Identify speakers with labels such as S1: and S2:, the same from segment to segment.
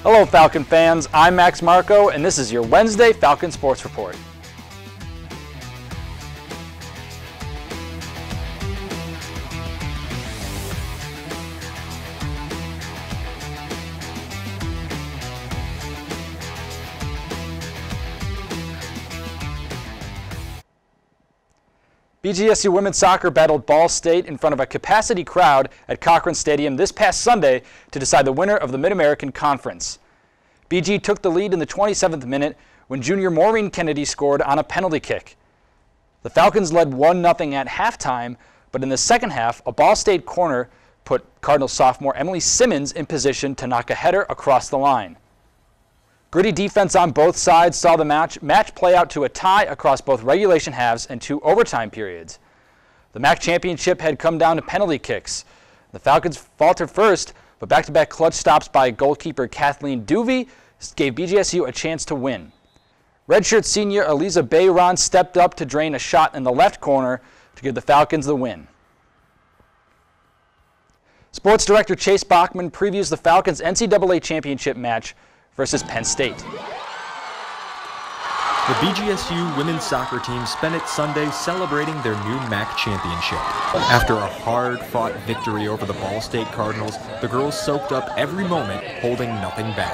S1: Hello Falcon fans, I'm Max Marco and this is your Wednesday Falcon Sports Report. BGSU women's soccer battled Ball State in front of a capacity crowd at Cochran Stadium this past Sunday to decide the winner of the Mid-American Conference. BG took the lead in the 27th minute when junior Maureen Kennedy scored on a penalty kick. The Falcons led 1-0 at halftime, but in the second half, a Ball State corner put Cardinal sophomore Emily Simmons in position to knock a header across the line. Gritty defense on both sides saw the match play out to a tie across both regulation halves and 2 overtime periods. The MAC championship had come down to penalty kicks. The Falcons faltered first, but back-to-back clutch stops by goalkeeper Kathleen Duvey gave BGSU a chance to win. Redshirt senior Eliza Bayron stepped up to drain a shot in the left corner to give the Falcons the win. Sports director Chase Bachman previews the Falcons' NCAA championship match versus Penn State.
S2: The BGSU women's soccer team spent its Sunday celebrating their new MAC championship. After a hard-fought victory over the Ball State Cardinals, the girls soaked up every moment, holding nothing back.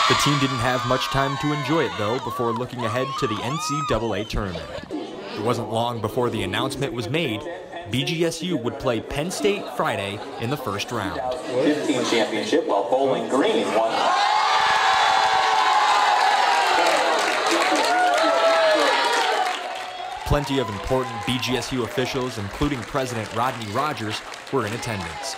S2: The team didn't have much time to enjoy it, though, before looking ahead to the NCAA tournament. It wasn't long before the announcement was made. BGSU would play Penn State Friday in the first round.
S3: 15 championship while Bowling Green won.
S2: Plenty of important BGSU officials, including President Rodney Rogers, were in attendance.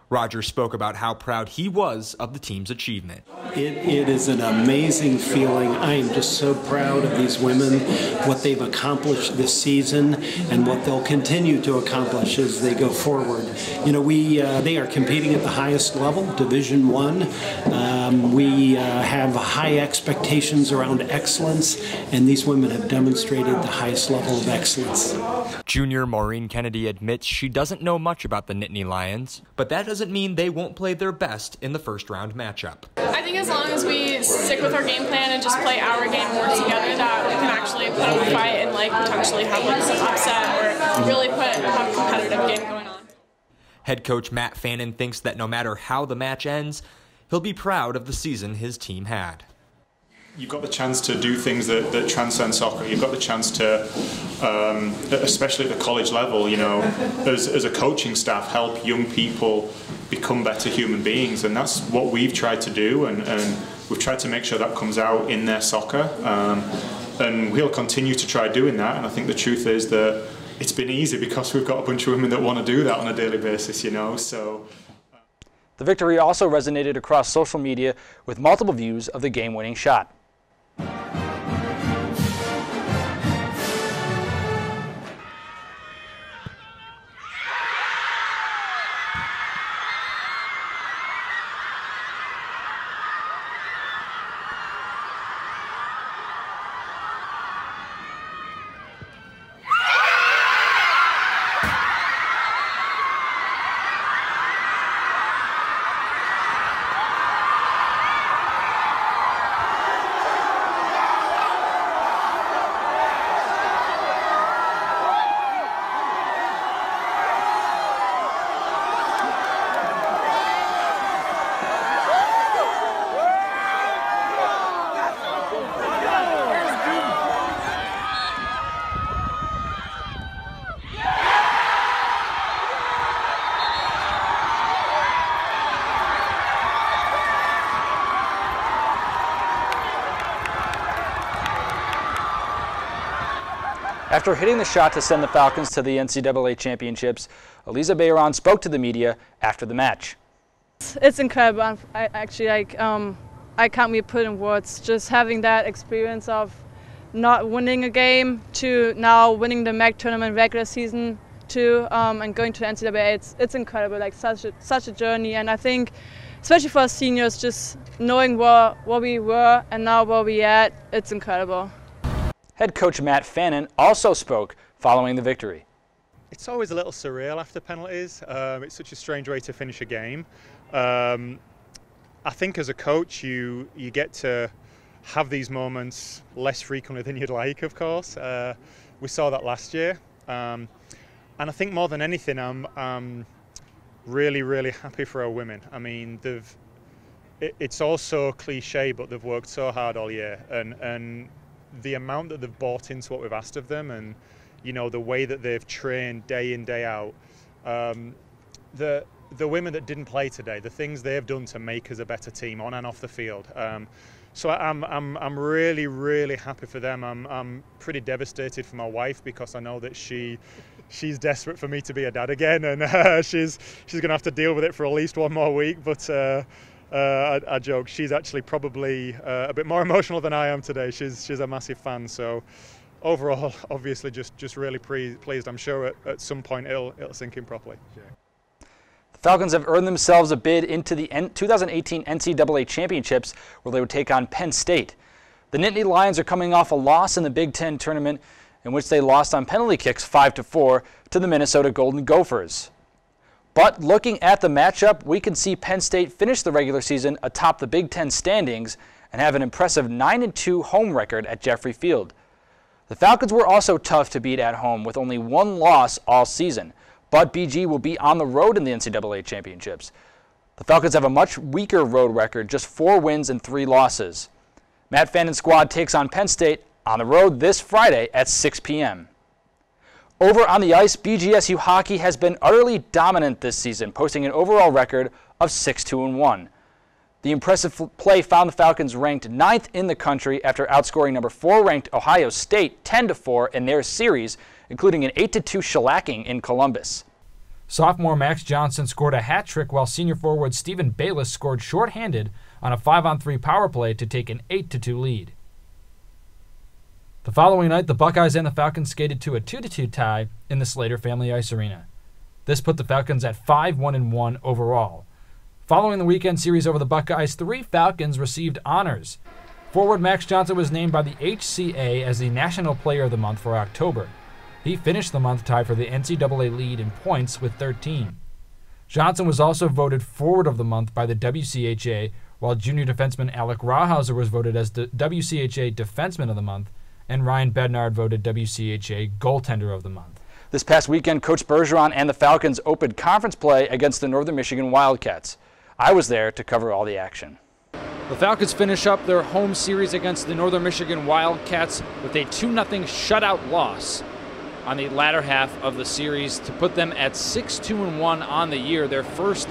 S2: Rogers spoke about how proud he was of the team's achievement.
S4: It is an amazing feeling. I am just so proud of these women, what they've accomplished this season, and what they'll continue to accomplish as they go forward. You know, they are competing at the highest level, Division I. We have high expectations around excellence, and these women have demonstrated the highest level of excellence.
S2: Junior Maureen Kennedy admits she doesn't know much about the Nittany Lions, but that doesn't mean they won't play their best in the first-round matchup.
S5: I think as long as we stick with our game plan and just play our game more together, that we can actually put up a fight and potentially have some upset or really have a competitive game going on.
S2: Head coach Matt Fannin thinks that no matter how the match ends, he'll be proud of the season his team had.
S6: You've got the chance to do things that transcend soccer. You've got the chance to, especially at the college level, you know, as a coaching staff, help young people become better human beings, and that's what we've tried to do, and we've tried to make sure that comes out in their soccer, and we'll continue to try doing that. And I think the truth is that it's been easy because we've got a bunch of women that want to do that on a daily basis, you know. So.
S1: The victory also resonated across social media with multiple views of the game-winning shot. After hitting the shot to send the Falcons to the NCAA championships, Eliza Bayron spoke to the media after the match.
S7: It's incredible. I can't be put in words. Just having that experience of not winning a game to now winning the MAC tournament regular season too, and going to NCAA, it's incredible. Like such a journey, and I think, especially for us seniors, just knowing where we were and now where we at, it's incredible.
S1: Head coach Matt Fannin also spoke following the victory.
S6: It's always a little surreal after penalties. It's such a strange way to finish a game. I think as a coach, you get to have these moments less frequently than you'd like, of course. We saw that last year. And I think more than anything, I'm really, really happy for our women. I mean, it's all so cliche, but they've worked so hard all year. And the amount that they've bought into what we've asked of them, and you know, the way that they've trained day in, day out. The women that didn't play today, the things they've done to make us a better team on and off the field. So I'm really, really happy for them. I'm pretty devastated for my wife, because I know that she's desperate for me to be a dad again, and she's going to have to deal with it for at least one more week. But I joke, she's actually probably a bit more emotional than I am today. She's a massive fan. So overall, obviously, just really pleased. I'm sure at some point it'll sink in properly. Sure.
S1: The Falcons have earned themselves a bid into the 2018 NCAA Championships, where they would take on Penn State. The Nittany Lions are coming off a loss in the Big Ten tournament, in which they lost on penalty kicks 5-4 to the Minnesota Golden Gophers. But looking at the matchup, we can see Penn State finish the regular season atop the Big Ten standings and have an impressive 9-2 home record at Jeffrey Field. The Falcons were also tough to beat at home, with only one loss all season. But BG will be on the road in the NCAA Championships. The Falcons have a much weaker road record, just 4 wins and 3 losses. Matt Fannon's squad takes on Penn State on the road this Friday at 6 p.m. Over on the ice, BGSU hockey has been utterly dominant this season, posting an overall record of 6-2-1. The impressive play found the Falcons ranked 9th in the country after outscoring number 4 ranked Ohio State 10-4 in their series, including an 8-2 shellacking in Columbus.
S8: Sophomore Max Johnson scored a hat trick, while senior forward Stephen Bayless scored shorthanded on a 5-on-3 power play to take an 8-2 lead. The following night, the Buckeyes and the Falcons skated to a 2-2 tie in the Slater Family Ice Arena. This put the Falcons at 5-1-1 overall. Following the weekend series over the Buckeyes, 3 Falcons received honors. Forward Max Johnson was named by the HCA as the National Player of the Month for October. He finished the month tied for the NCAA lead in points with 13. Johnson was also voted Forward of the Month by the WCHA, while junior defenseman Alec Rawhauser was voted as the WCHA Defenseman of the Month, and Ryan Bednard voted WCHA Goaltender of the Month.
S1: This past weekend, Coach Bergeron and the Falcons opened conference play against the Northern Michigan Wildcats. I was there to cover all the action.
S8: The Falcons finish up their home series against the Northern Michigan Wildcats with a 2-0 shutout loss on the latter half of the series to put them at 6-2-1 on the year, their first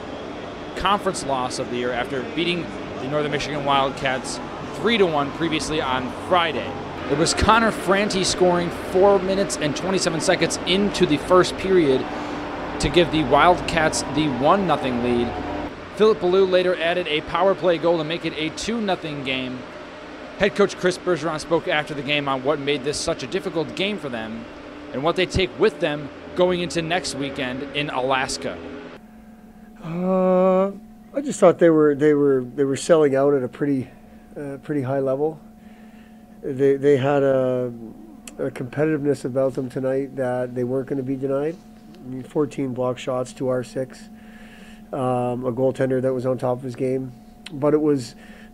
S8: conference loss of the year after beating the Northern Michigan Wildcats 3-1 previously on Friday. It was Connor Franti scoring 4 minutes and 27 seconds into the first period to give the Wildcats the 1-0 lead. Philip Ballou later added a power play goal to make it a 2-0 game. Head coach Chris Bergeron spoke after the game on what made this such a difficult game for them and what they take with them going into next weekend in Alaska.
S9: I just thought they were selling out at a pretty high level. They had a competitiveness about them tonight that they weren't going to be denied. I mean, 14 block shots to our 6. A goaltender that was on top of his game. But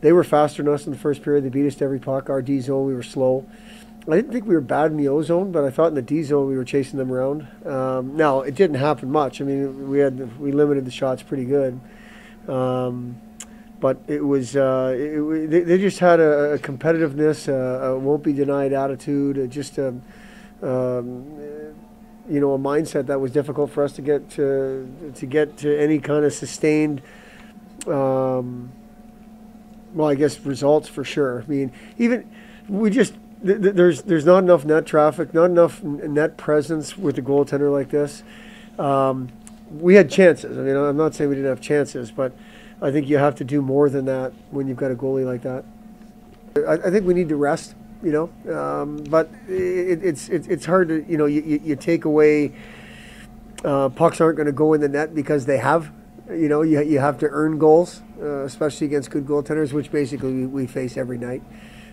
S9: they were faster than us in the first period. They beat us to every puck. Our D zone, we were slow. I didn't think we were bad in the O zone, but I thought in the D zone we were chasing them around. Now, it didn't happen much. I mean, we limited the shots pretty good. But it was they just had a competitiveness, a won't be denied attitude, just a mindset that was difficult for us to get to any kind of sustained, results for sure. I mean, there's not enough net traffic, not enough net presence with a goaltender like this. We had chances. I mean, I'm not saying we didn't have chances, but I think you have to do more than that when you've got a goalie like that. I think we need to rest, but it's hard to, you take away, pucks aren't going to go in the net because they have, you have to earn goals, especially against good goaltenders, which basically we face every night.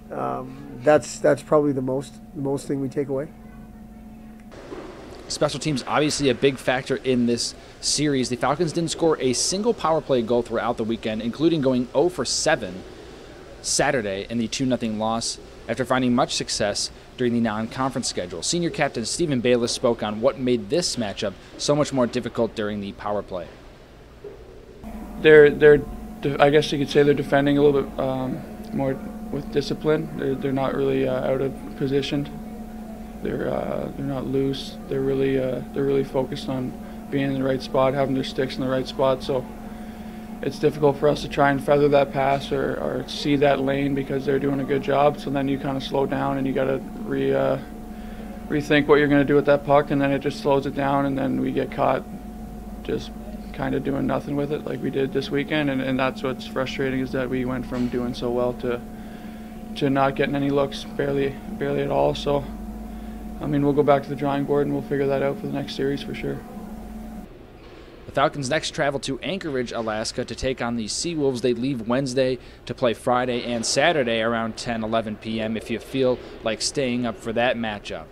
S9: That's probably the most thing we take away.
S1: Special teams obviously a big factor in this series. The Falcons didn't score a single power play goal throughout the weekend, including going 0 for 7 Saturday in the 2-0 loss after finding much success during the non-conference schedule. Senior captain Stephen Bayless spoke on what made this matchup so much more difficult during the power play.
S10: I guess you could say they're defending a little bit more with discipline. They're not really out of position. They're not loose. They're really focused on being in the right spot, having their sticks in the right spot. So it's difficult for us to try and feather that pass or see that lane because they're doing a good job. So then you kind of slow down and you got to rethink what you're going to do with that puck, and then it just slows it down, and then we get caught just kind of doing nothing with it like we did this weekend. And that's what's frustrating, is that we went from doing so well to not getting any looks, barely at all. So I mean, we'll go back to the drawing board and we'll figure that out for the next series for sure.
S1: The Falcons next travel to Anchorage, Alaska to take on the Seawolves. They leave Wednesday to play Friday and Saturday around 10-11 p.m. if you feel like staying up for that matchup.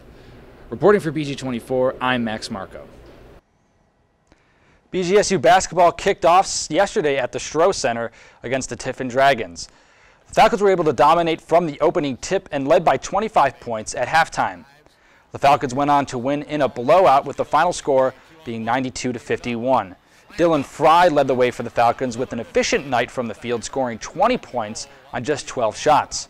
S1: Reporting for BG24, I'm Max Marco. BGSU basketball kicked off yesterday at the Stroh Center against the Tiffin Dragons. The Falcons were able to dominate from the opening tip and led by 25 points at halftime. The Falcons went on to win in a blowout with the final score being 92-51. Dylan Fry led the way for the Falcons with an efficient night from the field, scoring 20 points on just 12 shots.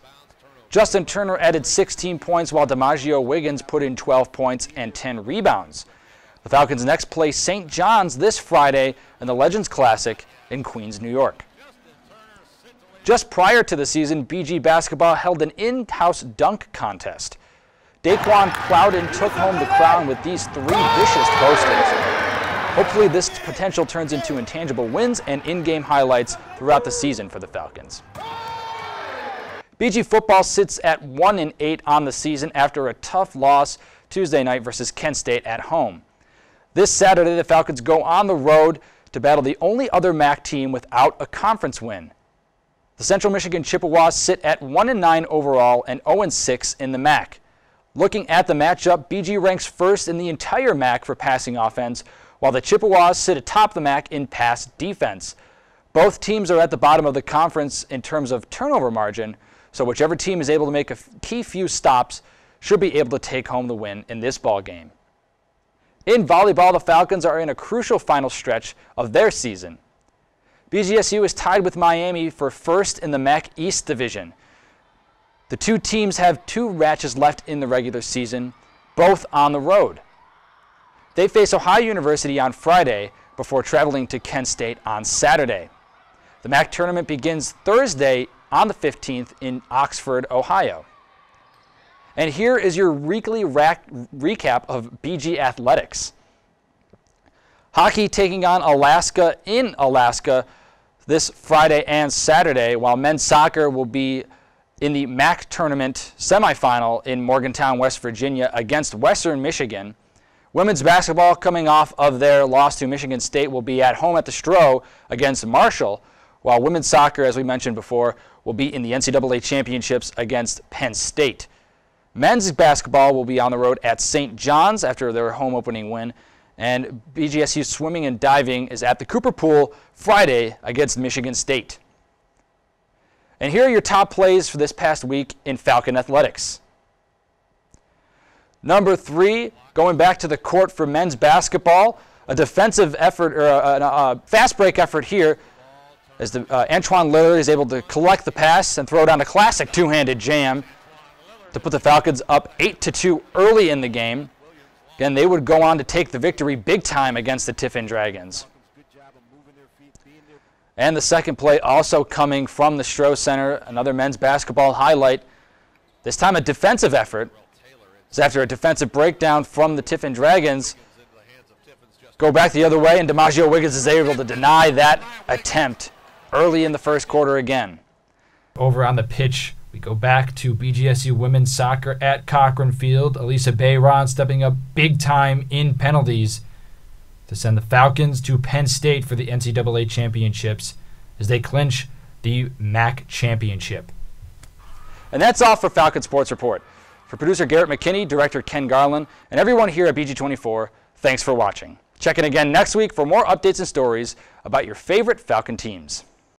S1: Justin Turner added 16 points while DiMaggio Wiggins put in 12 points and 10 rebounds. The Falcons next play St. John's this Friday in the Legends Classic in Queens, New York. Just prior to the season, BG basketball held an in-house dunk contest. Daquan Plowden took home the crown with these 3 vicious boasters. Hopefully this potential turns into intangible wins and in-game highlights throughout the season for the Falcons. BG football sits at 1-8 on the season after a tough loss Tuesday night versus Kent State at home. This Saturday, the Falcons go on the road to battle the only other MAC team without a conference win. The Central Michigan Chippewas sit at 1-9 overall and 0-6 in the MAC. Looking at the matchup, BG ranks first in the entire MAC for passing offense, while the Chippewas sit atop the MAC in pass defense. Both teams are at the bottom of the conference in terms of turnover margin, so whichever team is able to make a key few stops should be able to take home the win in this ball game. In volleyball, the Falcons are in a crucial final stretch of their season. BGSU is tied with Miami for first in the MAC East Division. The two teams have 2 matches left in the regular season, both on the road. They face Ohio University on Friday before traveling to Kent State on Saturday. The MAC tournament begins Thursday on the 15th in Oxford, Ohio. And here is your weekly recap of BG athletics. Hockey taking on Alaska in Alaska this Friday and Saturday, while men's soccer will be in the MAC tournament semifinal in Morgantown, West Virginia against Western Michigan. Women's basketball, coming off of their loss to Michigan State, will be at home at the Stroh against Marshall, while women's soccer, as we mentioned before, will be in the NCAA championships against Penn State. Men's basketball will be on the road at St. John's after their home opening win, and BGSU swimming and diving is at the Cooper Pool Friday against Michigan State. And here are your top plays for this past week in Falcon athletics. Number 3, going back to the court for men's basketball, a defensive effort, or a fast break effort here, as Antoine Lillard is able to collect the pass and throw down a classic two-handed jam to put the Falcons up 8-2 early in the game. Again, they would go on to take the victory big time against the Tiffin Dragons. And the second play also coming from the Stroh Center, another men's basketball highlight. This time a defensive effort. It's after a defensive breakdown from the Tiffin Dragons. Go back the other way, and DiMaggio Wiggins is able to deny that attempt early in the first quarter again.
S8: Over on the pitch, we go back to BGSU women's soccer at Cochran Field. Elisa Bayron stepping up big time in penalties to send the Falcons to Penn State for the NCAA championships as they clinch the MAC championship.
S1: And that's all for Falcon Sports Report. For producer Garrett McKinney, director Ken Garland, and everyone here at BG24, Thanks for watching. Check in again next week for more updates and stories about your favorite Falcon teams.